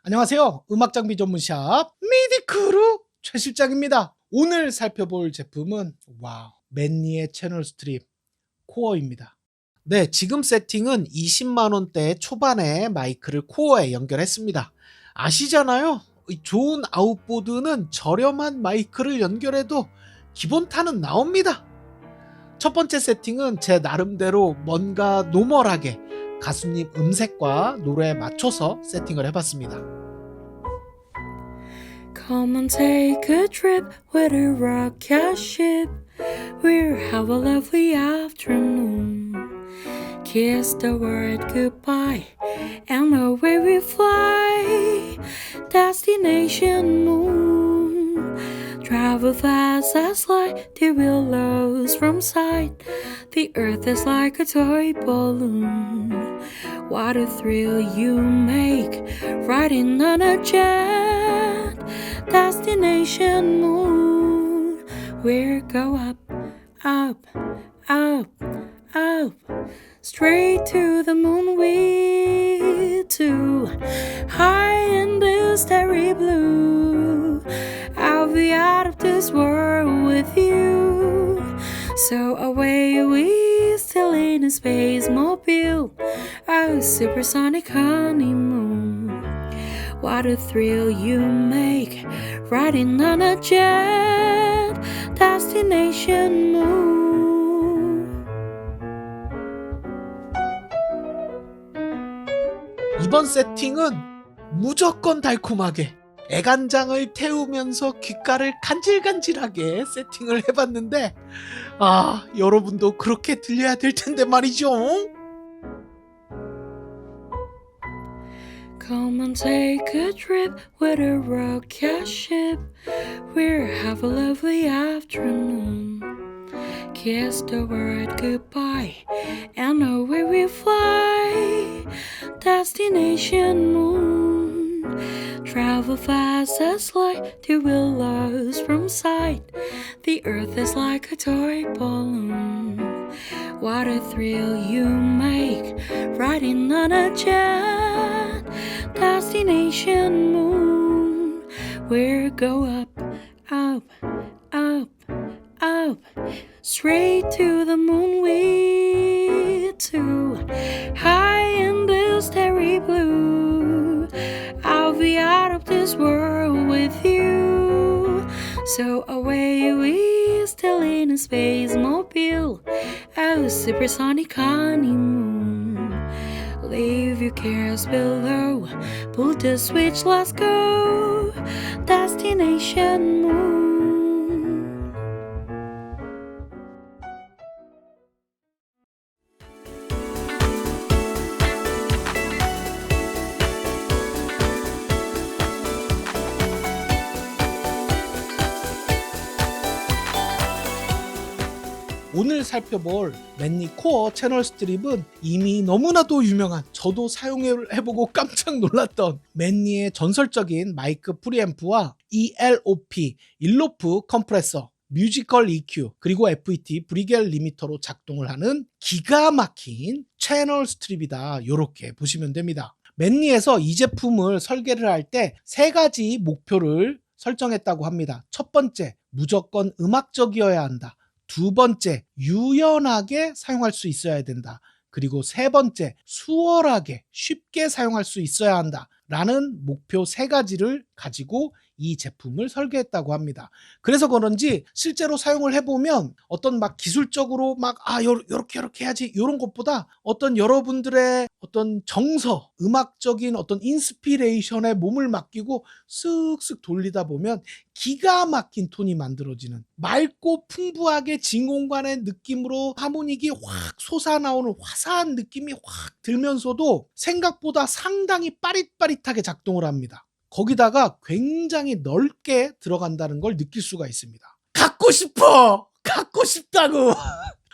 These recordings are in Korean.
안녕하세요. 음악장비 전문샵 미디크루 최 실장입니다. 오늘 살펴볼 제품은 맨니의 채널 스트립 코어입니다. 네, 지금 세팅은 20만원대 초반에 마이크를 코어에 연결했습니다. 아시잖아요. 좋은 아웃보드는 저렴한 마이크를 연결해도 기본타는 나옵니다. 첫 번째 세팅은 제 나름대로 뭔가 노멀하게 가수님 음색과 노래에 맞춰서 세팅을 해봤습니다. Come and take a trip with a rocket ship. We'll have a lovely afternoon. Kiss the world goodbye and away we fly. Destination moon. Travel fast as light, the willows from sight. The earth is like a toy balloon. What a thrill you make, riding on a jet. Destination moon. We'll go up, up, up, up. Straight to the moon we two. High in the starry blue. I'll be out of this world with you. So away we sail in a space mobile, a supersonic honeymoon. What a thrill you make, riding on a jet. Destination moon. 이번 세팅은 무조건 달콤하게 애간장을 태우면서 귓가를 간질간질하게 세팅을 해봤는데 여러분도 그렇게 들려야 될 텐데 말이죠. Come and take a trip with a rocket ship. We'll have a lovely afternoon. Kiss the world goodbye and away we fly. Destination moon. Travel fast as light, the willows from sight. The earth is like a toy balloon. What a thrill you make, riding on a jet. Destination moon. We'll go up, up, up, up. Straight to the moon we two. High in the starry blue. I'll be out of this world with you. So away we still in a space mobile, a supersonic honeymoon. Leave your cares below, pull the switch, let's go. Destination moon. 오늘 살펴볼 맨니 코어 채널 스트립은 이미 너무나도 유명한, 저도 사용해보고 깜짝 놀랐던 맨니의 전설적인 마이크 프리앰프와 ELOP 일로프 컴프레서, 뮤지컬 EQ, 그리고 FET 브리겔 리미터로 작동을 하는 기가 막힌 채널 스트립이다, 이렇게 보시면 됩니다. 맨니에서 이 제품을 설계를 할 때 세 가지 목표를 설정했다고 합니다. 첫 번째, 무조건 음악적이어야 한다. 두 번째, 유연하게 사용할 수 있어야 된다. 그리고 세 번째, 수월하게 쉽게 사용할 수 있어야 한다 라는 목표 세 가지를 가지고 이 제품을 설계했다고 합니다. 그래서 그런지 실제로 사용을 해보면 어떤 막 기술적으로 요렇게 해야지 이런 것보다 어떤 여러분들의 어떤 정서, 음악적인 어떤 인스피레이션에 몸을 맡기고 쓱쓱 돌리다 보면 기가 막힌 톤이 만들어지는, 맑고 풍부하게 진공관의 느낌으로 하모닉이 확 솟아나오는 화사한 느낌이 확 들면서도 생각보다 상당히 빠릿빠릿하게 작동을 합니다. 거기다가 굉장히 넓게 들어간다는 걸 느낄 수가 있습니다. 갖고 싶다고.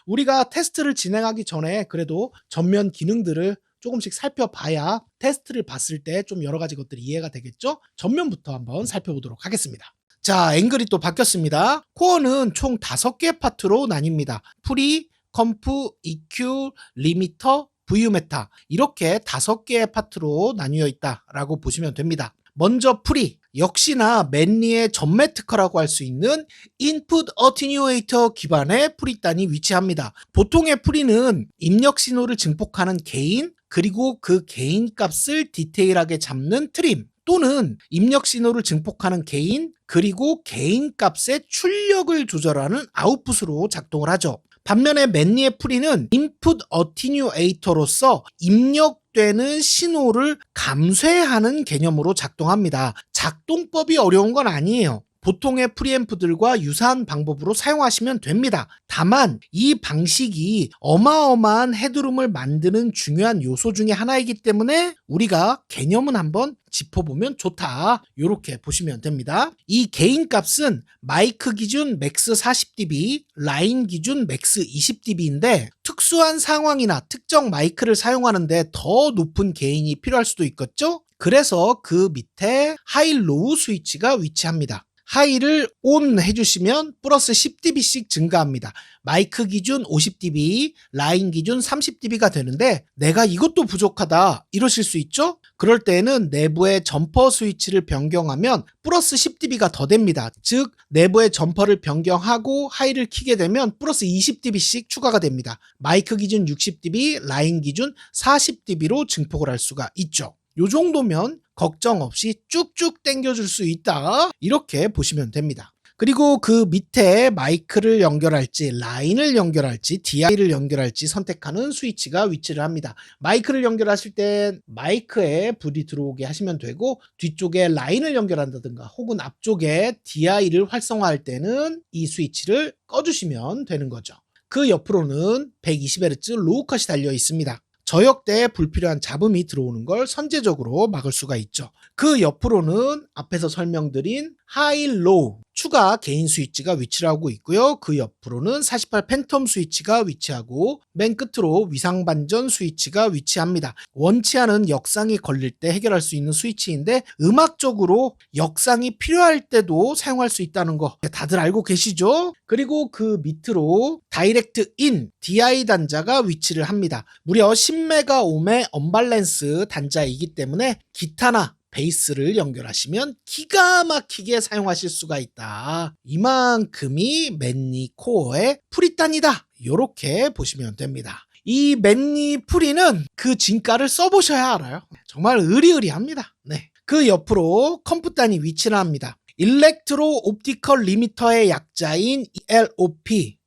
우리가 테스트를 진행하기 전에 그래도 전면 기능들을 조금씩 살펴봐야 테스트를 봤을 때 좀 여러 가지 것들이 이해가 되겠죠? 전면부터 한번 살펴보도록 하겠습니다. 자, 앵글이 또 바뀌었습니다. 코어는 총 5개 파트로 나뉩니다. 프리, 컴프, EQ, 리미터, VU-메타 이렇게 5개의 파트로 나뉘어 있다라고 보시면 됩니다. 먼저 프리, 역시나 맨리의 전매 특허라고 할 수 있는 인풋 어티뉴에이터 기반의 프리단이 위치합니다. 보통의 프리는 입력 신호를 증폭하는 게인, 그리고 그 게인 값을 디테일하게 잡는 트림, 또는 입력 신호를 증폭하는 게인, 그리고 게인 값의 출력을 조절하는 아웃풋으로 작동을 하죠. 반면에 맨리의 프리는 인풋 어티뉴에이터로서 입력되는 신호를 감쇄하는 개념으로 작동합니다. 작동법이 어려운 건 아니에요. 보통의 프리앰프들과 유사한 방법으로 사용하시면 됩니다. 다만 이 방식이 어마어마한 헤드룸을 만드는 중요한 요소 중에 하나이기 때문에 우리가 개념은 한번 짚어보면 좋다. 이렇게 보시면 됩니다. 이 게인 값은 마이크 기준 맥스 40dB, 라인 기준 맥스 20dB인데 특수한 상황이나 특정 마이크를 사용하는데 더 높은 게인이 필요할 수도 있겠죠? 그래서 그 밑에 하이 로우 스위치가 위치합니다. 하이를 온 해주시면 플러스 10dB씩 증가합니다. 마이크 기준 50dB, 라인 기준 30dB가 되는데 내가 이것도 부족하다 이러실 수 있죠? 그럴 때는 내부의 점퍼 스위치를 변경하면 플러스 10dB가 더 됩니다. 즉 내부의 점퍼를 변경하고 하이를 키게 되면 플러스 20dB씩 추가가 됩니다. 마이크 기준 60dB, 라인 기준 40dB로 증폭을 할 수가 있죠. 요 정도면 걱정 없이 쭉쭉 당겨줄 수 있다. 이렇게 보시면 됩니다. 그리고 그 밑에 마이크를 연결할지, 라인을 연결할지, DI를 연결할지 선택하는 스위치가 위치를 합니다. 마이크를 연결하실 땐 마이크에 불이 들어오게 하시면 되고, 뒤쪽에 라인을 연결한다든가 혹은 앞쪽에 DI를 활성화할 때는 이 스위치를 꺼주시면 되는 거죠. 그 옆으로는 120Hz 로우컷이 달려 있습니다. 저역대에 불필요한 잡음이 들어오는 걸 선제적으로 막을 수가 있죠. 그 옆으로는 앞에서 설명드린 하이, 로우 추가 게인 스위치가 위치를 하고 있고요. 그 옆으로는 48 팬텀 스위치가 위치하고 맨 끝으로 위상반전 스위치가 위치합니다. 원치 않은 역상이 걸릴 때 해결할 수 있는 스위치인데 음악적으로 역상이 필요할 때도 사용할 수 있다는 거 다들 알고 계시죠? 그리고 그 밑으로 다이렉트 인 DI 단자가 위치를 합니다. 무려 10메가옴의 언밸런스 단자이기 때문에 기타나 베이스를 연결하시면 기가 막히게 사용하실 수가 있다. 이만큼이 맨리 코어의 프리단이다. 이렇게 보시면 됩니다. 이 맨리 프리는 그 진가를 써보셔야 알아요. 정말 의리의리합니다. 네. 그 옆으로 컴프단이 위치를 합니다. 일렉트로 옵티컬 리미터의 약자인 ELOP,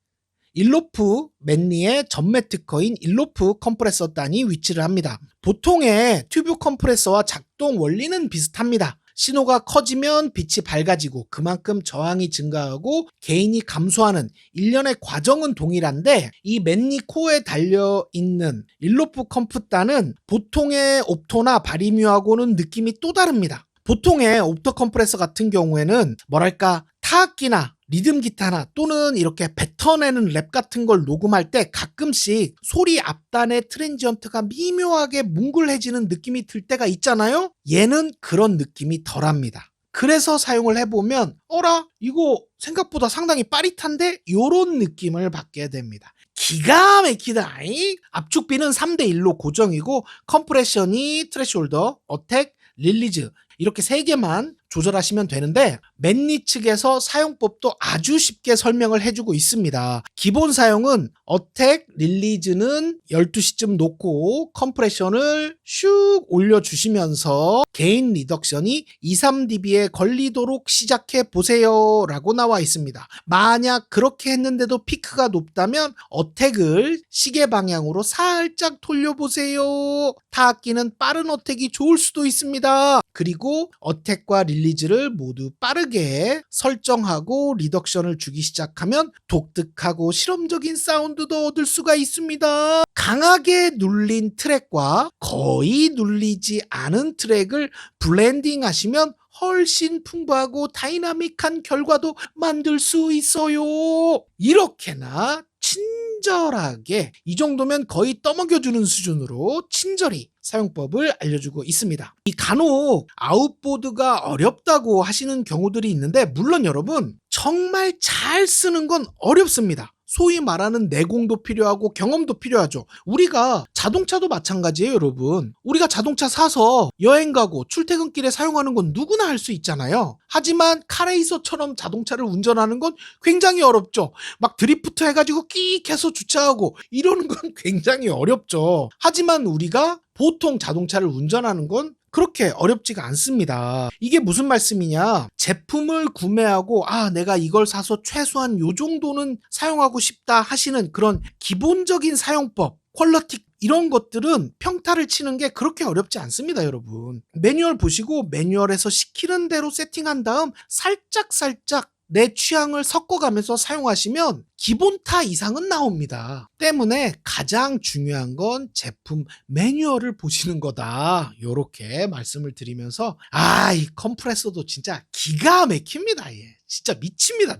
일로프 맨리의 전매 특허인 일로프 컴프레서 단이 위치를 합니다. 보통의 튜브 컴프레서와 작동 원리는 비슷합니다. 신호가 커지면 빛이 밝아지고 그만큼 저항이 증가하고 게인이 감소하는 일련의 과정은 동일한데 이 맨리 코어에 달려있는 일로프 컴프단은 보통의 옵토나 바리뮤하고는 느낌이 또 다릅니다. 보통의 옵토 컴프레서 같은 경우에는 뭐랄까 타악기나 리듬 기타나 또는 이렇게 뱉어내는 랩 같은 걸 녹음할 때 가끔씩 소리 앞단의 트랜지언트가 미묘하게 뭉글해지는 느낌이 들 때가 있잖아요. 얘는 그런 느낌이 덜합니다. 그래서 사용을 해보면 어라 이거 생각보다 상당히 빠릿한데 요런 느낌을 받게 됩니다. 기가 막히다. 압축비는 3대1로 고정이고 컴프레션이 트래시홀더, 어택, 릴리즈 이렇게 3개만 조절하시면 되는데 맨리 측에서 사용법도 아주 쉽게 설명을 해주고 있습니다. 기본 사용은 어택, 릴리즈는 12시쯤 놓고 컴프레션을 슉 올려주시면서 게인 리덕션이 2, 3dB에 걸리도록 시작해 보세요 라고 나와 있습니다. 만약 그렇게 했는데도 피크가 높다면 어택을 시계 방향으로 살짝 돌려보세요. 타악기는 빠른 어택이 좋을 수도 있습니다. 그리고 어택과 릴리즈를 모두 빠르게 설정하고 리덕션을 주기 시작하면 독특하고 실험적인 사운드도 얻을 수가 있습니다. 강하게 눌린 트랙과 거의 눌리지 않은 트랙을 블렌딩 하시면 훨씬 풍부하고 다이나믹한 결과도 만들 수 있어요. 이렇게나 친절하게 이 정도면 거의 떠먹여주는 수준으로 친절히 사용법을 알려주고 있습니다. 이 간혹 아웃보드가 어렵다고 하시는 경우들이 있는데 물론 여러분 정말 잘 쓰는 건 어렵습니다. 소위 말하는 내공도 필요하고 경험도 필요하죠. 우리가 자동차도 마찬가지예요, 여러분. 우리가 자동차 사서 여행 가고 출퇴근길에 사용하는 건 누구나 할 수 있잖아요. 하지만 카레이서처럼 자동차를 운전하는 건 굉장히 어렵죠. 막 드리프트 해가지고 끼익 해서 주차하고 이러는 건 굉장히 어렵죠. 하지만 우리가 보통 자동차를 운전하는 건 그렇게 어렵지가 않습니다. 이게 무슨 말씀이냐? 제품을 구매하고 내가 이걸 사서 최소한 요 정도는 사용하고 싶다 하시는 그런 기본적인 사용법, 퀄리티 이런 것들은 평타를 치는 게 그렇게 어렵지 않습니다, 여러분. 매뉴얼 보시고 매뉴얼에서 시키는 대로 세팅한 다음 살짝 내 취향을 섞어가면서 사용하시면 기본타 이상은 나옵니다. 때문에 가장 중요한 건 제품 매뉴얼을 보시는 거다. 요렇게 말씀을 드리면서 이 컴프레서도 진짜 기가 막힙니다. 예. 진짜 미칩니다.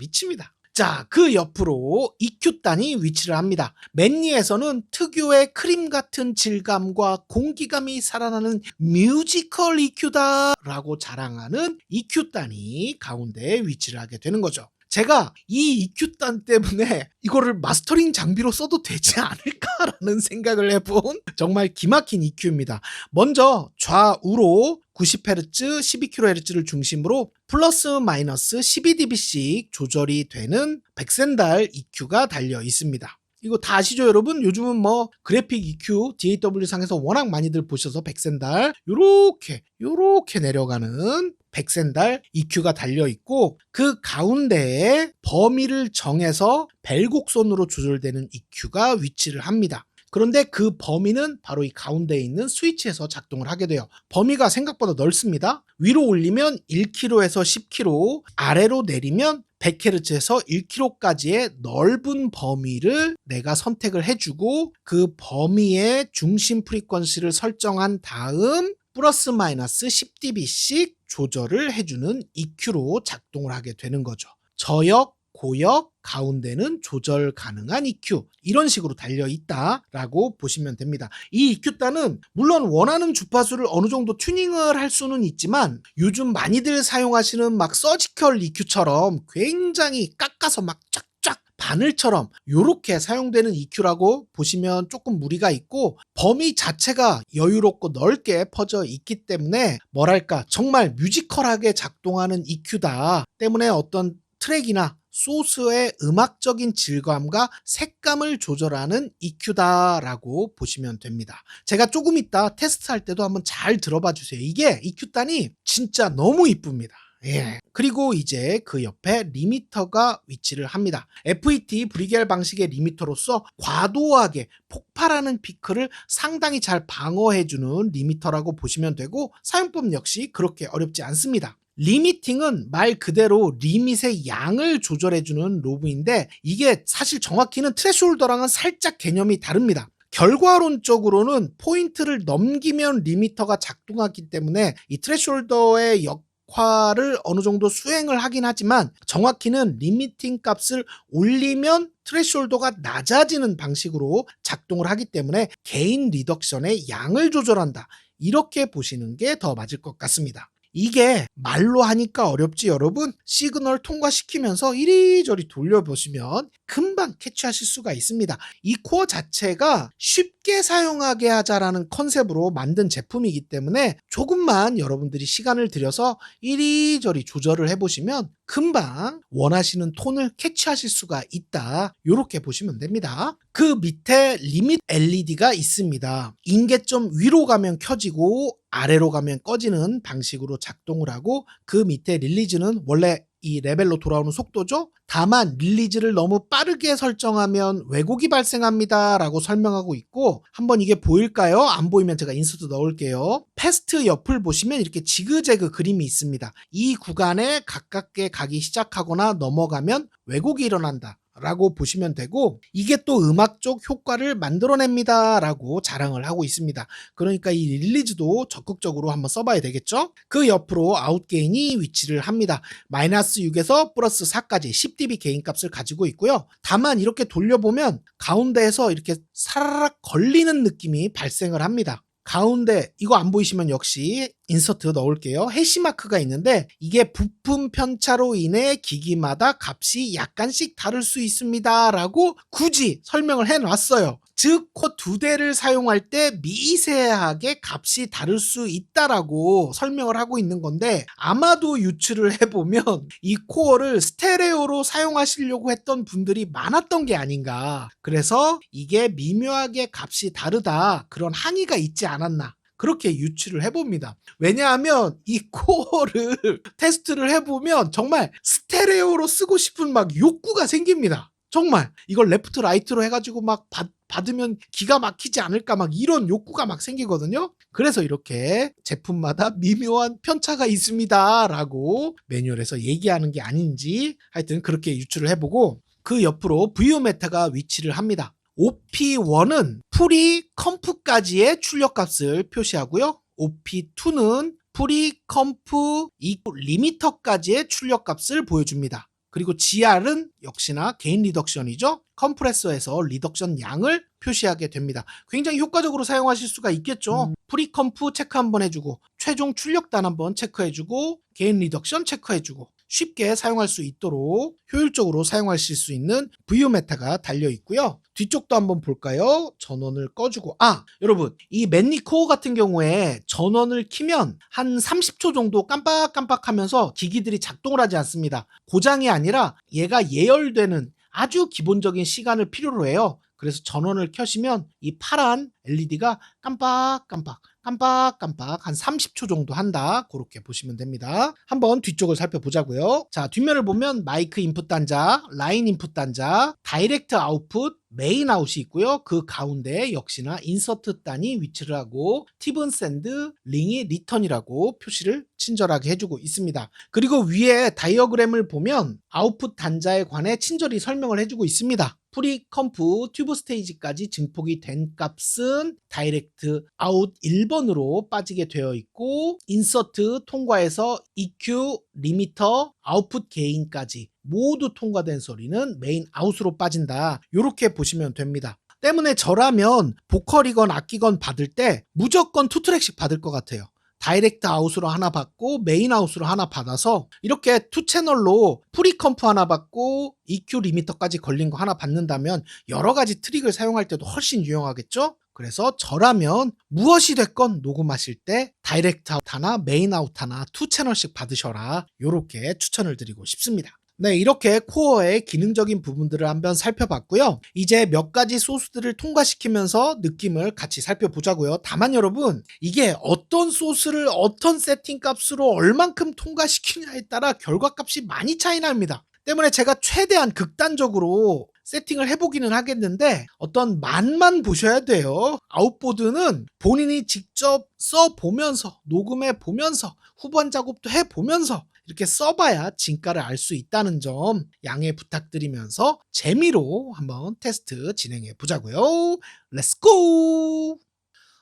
자, 그 옆으로 EQ단이 위치를 합니다. 맨니에서는 특유의 크림 같은 질감과 공기감이 살아나는 뮤지컬 EQ다 라고 자랑하는 EQ단이 가운데에 위치를 하게 되는 거죠. 제가 이 EQ단 때문에 이거를 마스터링 장비로 써도 되지 않을까라는 생각을 해본 정말 기막힌 EQ입니다. 먼저 좌우로 90Hz, 12kHz를 중심으로 플러스 마이너스 12dB씩 조절이 되는 백센달 EQ가 달려 있습니다. 이거 다 아시죠, 여러분? 요즘은 뭐 그래픽 EQ, DAW 상에서 워낙 많이들 보셔서 백센달 요렇게 내려가는 백센달 EQ가 달려 있고 그 가운데에 범위를 정해서 벨곡선으로 조절되는 EQ가 위치를 합니다. 그런데 그 범위는 바로 이 가운데에 있는 스위치에서 작동을 하게 돼요. 범위가 생각보다 넓습니다. 위로 올리면 1kHz에서 10kHz, 아래로 내리면 100Hz에서 1kHz까지의 넓은 범위를 내가 선택을 해주고 그 범위의 중심 프리퀀시를 설정한 다음 플러스 마이너스 10dB씩 조절을 해주는 EQ로 작동을 하게 되는 거죠. 저역, 고역, 가운데는 조절 가능한 EQ 이런 식으로 달려있다라고 보시면 됩니다. 이 EQ단은 물론 원하는 주파수를 어느 정도 튜닝을 할 수는 있지만 요즘 많이들 사용하시는 막 서지컬 EQ처럼 굉장히 깎아서 막 쫙쫙 바늘처럼 이렇게 사용되는 EQ라고 보시면 조금 무리가 있고 범위 자체가 여유롭고 넓게 퍼져 있기 때문에 뭐랄까 정말 뮤지컬하게 작동하는 EQ다 때문에 어떤 트랙이나 소스의 음악적인 질감과 색감을 조절하는 EQ다라고 보시면 됩니다. 제가 조금 이따 테스트할 때도 한번 잘 들어봐 주세요. 이게 EQ단이 진짜 너무 이쁩니다. 예. 그리고 이제 그 옆에 리미터가 위치를 합니다. FET 브리겔 방식의 리미터로서 과도하게 폭발하는 피크를 상당히 잘 방어해주는 리미터라고 보시면 되고 사용법 역시 그렇게 어렵지 않습니다. 리미팅은 말 그대로 리밋의 양을 조절해주는 로브인데 이게 사실 정확히는 트레시홀더랑은 살짝 개념이 다릅니다. 결과론적으로는 포인트를 넘기면 리미터가 작동하기 때문에 이 트레시홀더의 역할을 어느 정도 수행을 하긴 하지만 정확히는 리미팅 값을 올리면 트레시홀더가 낮아지는 방식으로 작동을 하기 때문에 게인 리덕션의 양을 조절한다. 이렇게 보시는 게 더 맞을 것 같습니다. 이게 말로 하니까 어렵지 여러분 시그널 통과시키면서 이리저리 돌려보시면 금방 캐치하실 수가 있습니다. 이 코어 자체가 쉽게 사용하게 하자라는 컨셉으로 만든 제품이기 때문에 조금만 여러분들이 시간을 들여서 이리저리 조절을 해보시면 금방 원하시는 톤을 캐치하실 수가 있다. 이렇게 보시면 됩니다. 그 밑에 리밋 LED가 있습니다. 인계점 위로 가면 켜지고 아래로 가면 꺼지는 방식으로 작동을 하고 그 밑에 릴리즈는 원래 이 레벨로 돌아오는 속도죠. 다만 릴리즈를 너무 빠르게 설정하면 왜곡이 발생합니다 라고 설명하고 있고 한번 이게 보일까요? 안 보이면 제가 인서트 넣을게요. 패스트 옆을 보시면 이렇게 지그재그 그림이 있습니다. 이 구간에 가깝게 가기 시작하거나 넘어가면 왜곡이 일어난다 라고 보시면 되고 이게 또 음악적 효과를 만들어냅니다 라고 자랑을 하고 있습니다. 그러니까 이 릴리즈도 적극적으로 한번 써봐야 되겠죠. 그 옆으로 아웃게인이 위치를 합니다. 마이너스 6에서 플러스 4까지 10dB 게인값을 가지고 있고요. 다만 이렇게 돌려보면 가운데에서 이렇게 사라락 걸리는 느낌이 발생을 합니다. 가운데 이거 안 보이시면 역시 인서트 넣을게요. 해시마크가 있는데 이게 부품 편차로 인해 기기마다 값이 약간씩 다를 수 있습니다 라고 굳이 설명을 해놨어요. 즉 코어 2대를 사용할 때 미세하게 값이 다를 수 있다라고 설명을 하고 있는 건데, 아마도 유추를 해보면 이 코어를 스테레오로 사용하시려고 했던 분들이 많았던 게 아닌가. 그래서 이게 미묘하게 값이 다르다, 그런 항의가 있지 않았나, 그렇게 유추를 해봅니다. 왜냐하면 이 코어를 테스트를 해보면 정말 스테레오로 쓰고 싶은 막 욕구가 생깁니다. 정말 이걸 레프트 라이트로 해가지고 막 받으면 기가 막히지 않을까, 막 이런 욕구가 막 생기거든요. 그래서 이렇게 제품마다 미묘한 편차가 있습니다 라고 매뉴얼에서 얘기하는 게 아닌지 하여튼 그렇게 유추를 해보고, 그 옆으로 VO메타가 위치를 합니다. OP1은 프리 컴프까지의 출력값을 표시하고요. OP2는 프리 컴프 리미터까지의 출력값을 보여줍니다. 그리고 GR은 역시나 게인 리덕션이죠. 컴프레서에서 리덕션 양을 표시하게 됩니다. 굉장히 효과적으로 사용하실 수가 있겠죠. 프리컴프 체크 한번 해주고, 최종 출력단 한번 체크해주고, 게인 리덕션 체크해주고, 쉽게 사용할 수 있도록 효율적으로 사용하실 수 있는 VO메타가 달려 있고요. 뒤쪽도 한번 볼까요? 전원을 꺼주고, 여러분, 이 맨니 코어 같은 경우에 전원을 키면 한 30초 정도 깜빡깜빡하면서 기기들이 작동을 하지 않습니다. 고장이 아니라 얘가 예열되는 아주 기본적인 시간을 필요로 해요. 그래서 전원을 켜시면 이 파란 LED가 깜빡깜빡 한 30초 정도 한다, 그렇게 보시면 됩니다. 한번 뒤쪽을 살펴보자고요. 자, 뒷면을 보면 마이크 인풋 단자, 라인 인풋 단자, 다이렉트 아웃풋, 메인 아웃이 있고요. 그 가운데 역시나 인서트 단이 위치를 하고 팁은 샌드, 링이 리턴이라고 표시를 친절하게 해주고 있습니다. 그리고 위에 다이어그램을 보면 아웃풋 단자에 관해 친절히 설명을 해주고 있습니다. 프리 컴프 튜브 스테이지까지 증폭이 된 값은 다이렉트 아웃 1번으로 빠지게 되어 있고, 인서트 통과해서 EQ, 리미터, 아웃풋 게인까지 모두 통과된 소리는 메인 아웃으로 빠진다, 이렇게 보시면 됩니다. 때문에 저라면 보컬이건 악기건 받을 때 무조건 2트랙씩 받을 것 같아요. 다이렉트 아웃으로 하나 받고 메인 아웃으로 하나 받아서 이렇게 2채널로 프리컴프 하나 받고 EQ 리미터까지 걸린 거 하나 받는다면 여러 가지 트릭을 사용할 때도 훨씬 유용하겠죠? 그래서 저라면 무엇이 됐건 녹음하실 때 다이렉트 아웃 하나, 메인 아웃 하나 2채널씩 받으셔라, 이렇게 추천을 드리고 싶습니다. 네, 이렇게 코어의 기능적인 부분들을 한번 살펴봤고요. 이제 몇 가지 소스들을 통과시키면서 느낌을 같이 살펴보자고요. 다만 여러분, 이게 어떤 소스를 어떤 세팅 값으로 얼만큼 통과시키냐에 따라 결과값이 많이 차이 납니다. 때문에 제가 최대한 극단적으로 세팅을 해보기는 하겠는데 어떤 맛만 보셔야 돼요. 아웃보드는 본인이 직접 써보면서, 녹음해보면서, 후반 작업도 해보면서 이렇게 써봐야 진가를 알 수 있다는 점 양해 부탁드리면서 재미로 한번 테스트 진행해 보자고요. 렛츠고!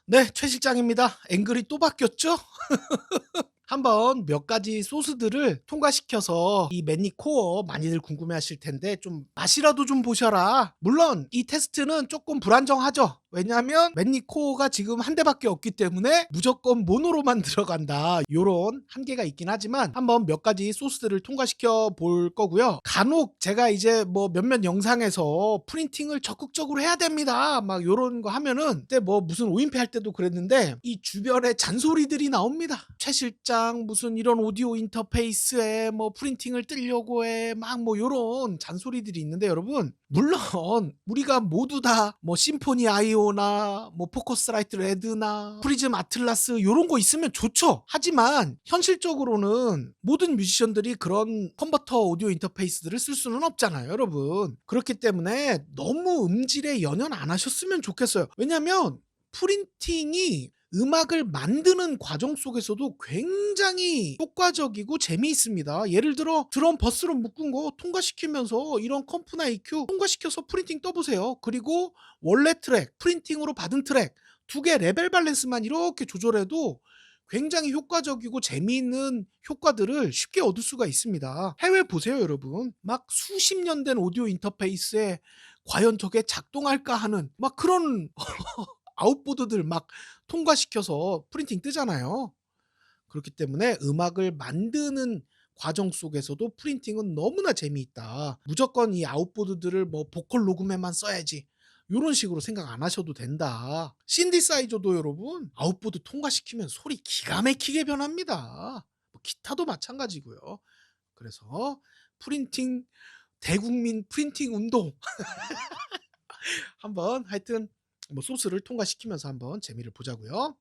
네, 최 실장입니다. 앵글이 또 바뀌었죠? 한번 몇 가지 소스들을 통과시켜서 이 맨니 코어 많이들 궁금해 하실 텐데 좀 맛이라도 좀 보셔라. 물론 이 테스트는 조금 불안정하죠. 왜냐하면 맨니 코어가 지금 한 대밖에 없기 때문에 무조건 모노로만 들어간다, 요런 한계가 있긴 하지만 한번 몇 가지 소스들을 통과시켜 볼 거고요. 간혹 제가 이제 뭐 몇몇 영상에서 프린팅을 적극적으로 해야 됩니다, 막 요런 거 하면은 그때 뭐 무슨 오인패 할 때도 그랬는데 이 주변에 잔소리들이 나옵니다. 최 실장 무슨 이런 오디오 인터페이스에 뭐 프린팅을 뜨려고 해, 막 뭐 요런 잔소리들이 있는데, 여러분 물론 우리가 모두 다 뭐 심포니 아이오나 뭐 포커스라이트 레드나 프리즘 아틀라스 요런 거 있으면 좋죠. 하지만 현실적으로는 모든 뮤지션들이 그런 컨버터 오디오 인터페이스들을 쓸 수는 없잖아요, 여러분. 그렇기 때문에 너무 음질에 연연 안 하셨으면 좋겠어요. 왜냐면 프린팅이 음악을 만드는 과정 속에서도 굉장히 효과적이고 재미있습니다. 예를 들어 드럼 버스로 묶은 거 통과시키면서 이런 컴프나 EQ 통과시켜서 프린팅 떠보세요. 그리고 원래 트랙, 프린팅으로 받은 트랙 두 개 레벨 밸런스만 이렇게 조절해도 굉장히 효과적이고 재미있는 효과들을 쉽게 얻을 수가 있습니다. 해외 보세요, 여러분. 막 수십 년 된 오디오 인터페이스에 과연 저게 작동할까 하는 막 그런 아웃보드들 막 통과시켜서 프린팅 뜨잖아요. 그렇기 때문에 음악을 만드는 과정 속에서도 프린팅은 너무나 재미있다. 무조건 이 아웃보드들을 뭐 보컬 녹음에만 써야지. 요런 식으로 생각 안 하셔도 된다. 신디사이저도 여러분 아웃보드 통과시키면 소리 기가 막히게 변합니다. 뭐 기타도 마찬가지고요. 그래서 프린팅 대국민 프린팅 운동 한번 하여튼 뭐 소스를 통과시키면서 한번 재미를 보자고요.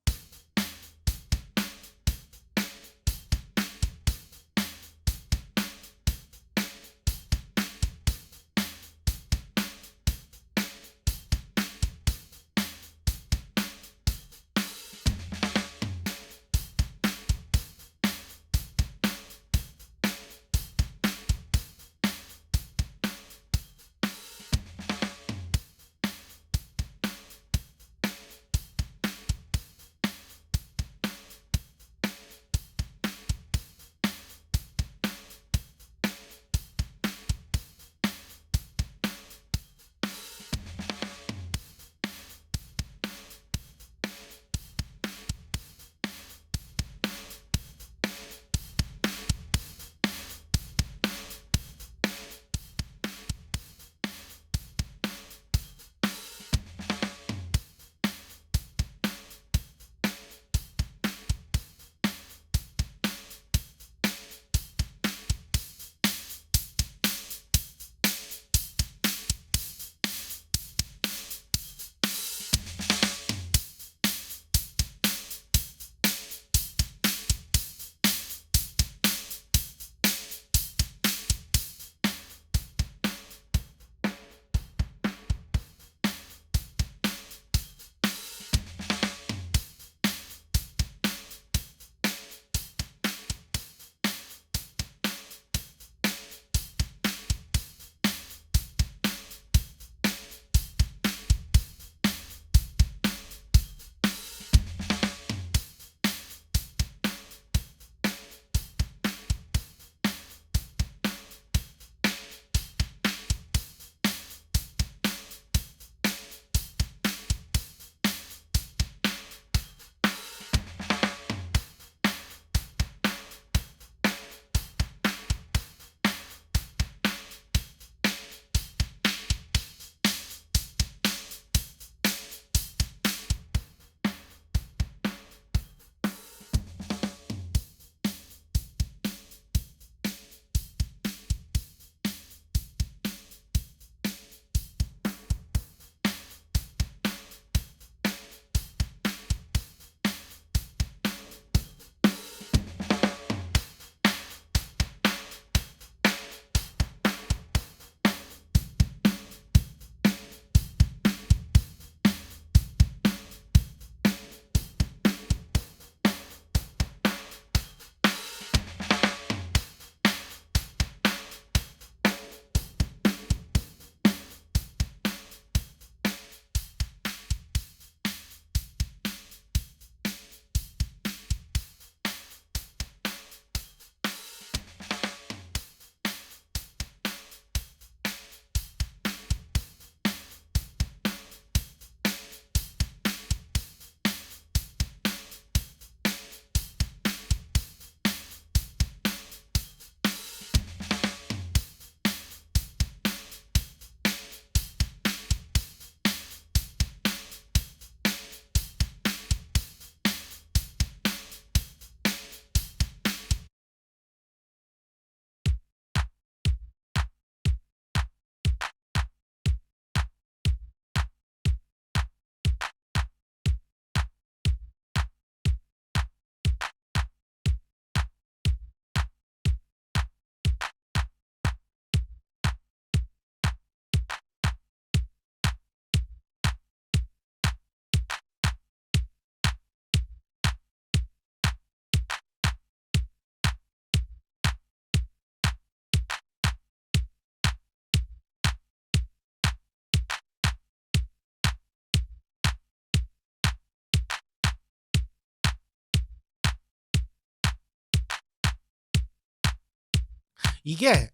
이게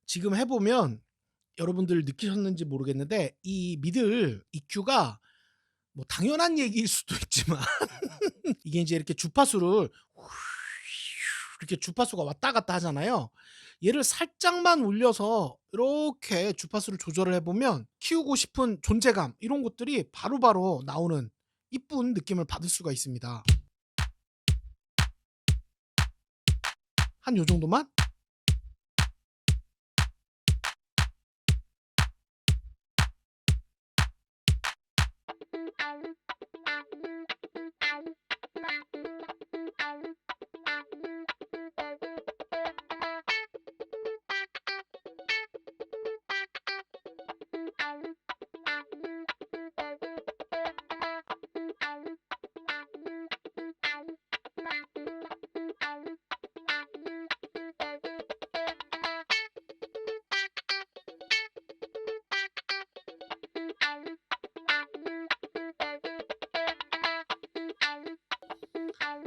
지금 해보면 여러분들 느끼셨는지 모르겠는데 이 미들 EQ가 뭐 당연한 얘기일 수도 있지만 이게 이제 이렇게 주파수를 이렇게 주파수가 왔다 갔다 하잖아요. 얘를 살짝만 올려서 이렇게 주파수를 조절을 해보면 키우고 싶은 존재감 이런 것들이 바로바로 나오는 이쁜 느낌을 받을 수가 있습니다. 한 요 정도만?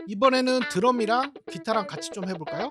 이번에는 드럼이랑 기타랑 같이 좀 해볼까요?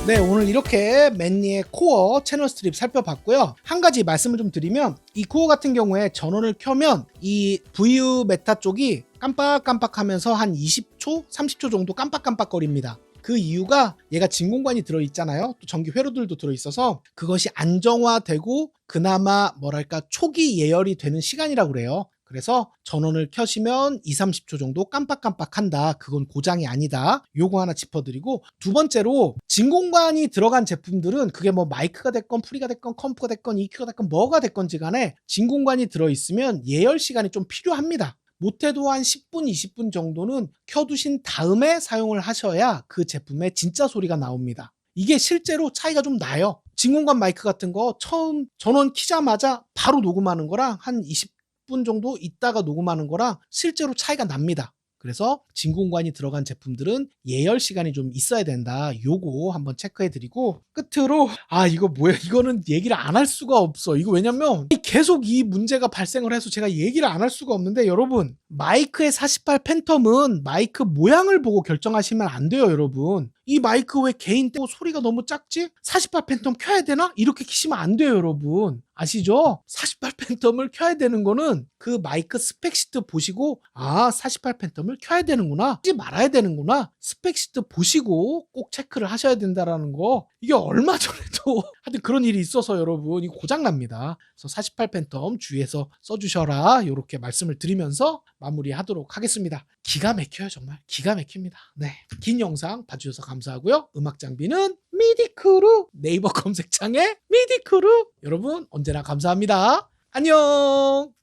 네, 오늘 이렇게 맨니의 코어 채널 스트립 살펴봤고요. 한 가지 말씀을 좀 드리면 이 코어 같은 경우에 전원을 켜면 이 VU 메타 쪽이 깜빡깜빡하면서 한 20초, 30초 정도 깜빡깜빡거립니다. 그 이유가 얘가 진공관이 들어있잖아요. 또 전기 회로들도 들어있어서 그것이 안정화되고 그나마 뭐랄까 초기 예열이 되는 시간이라고 그래요. 그래서 전원을 켜시면 2, 30초 정도 깜빡깜빡한다. 그건 고장이 아니다. 요거 하나 짚어드리고, 두 번째로 진공관이 들어간 제품들은 그게 뭐 마이크가 됐건 프리가 됐건 컴프가 됐건 EQ가 됐건 뭐가 됐건지 간에 진공관이 들어있으면 예열 시간이 좀 필요합니다. 못해도 한 10분, 20분 정도는 켜두신 다음에 사용을 하셔야 그 제품의 진짜 소리가 나옵니다. 이게 실제로 차이가 좀 나요. 진공관 마이크 같은 거 처음 전원 키자마자 바로 녹음하는 거랑 한 20분 정도 있다가 녹음하는 거랑 실제로 차이가 납니다. 그래서 진공관이 들어간 제품들은 예열 시간이 좀 있어야 된다. 요거 한번 체크해드리고 끝으로 이거 뭐야? 이거는 얘기를 안 할 수가 없어. 이거 왜냐면 계속 이 문제가 발생을 해서 제가 얘기를 안 할 수가 없는데 여러분 마이크의 48 팬텀은 마이크 모양을 보고 결정하시면 안 돼요, 여러분. 이 마이크 왜 개인 때 소리가 너무 작지? 48 팬텀 켜야 되나? 이렇게 키시면 안 돼요, 여러분. 아시죠? 48 팬텀을 켜야 되는 거는 그 마이크 스펙시트 보시고 48 팬텀을 켜야 되는구나, 하지 말아야 되는구나, 스펙시트 보시고 꼭 체크를 하셔야 된다라는 거. 이게 얼마 전에도 하여튼 그런 일이 있어서 여러분 이거 고장납니다. 그래서 48 팬텀 주의해서 써주셔라, 이렇게 말씀을 드리면서 마무리하도록 하겠습니다. 기가 막혀요, 정말 기가 막힙니다. 네, 긴 영상 봐주셔서 감사하고요. 음악 장비는 미디크루, 네이버 검색창에 미디크루. 여러분 언제나 감사합니다. 안녕.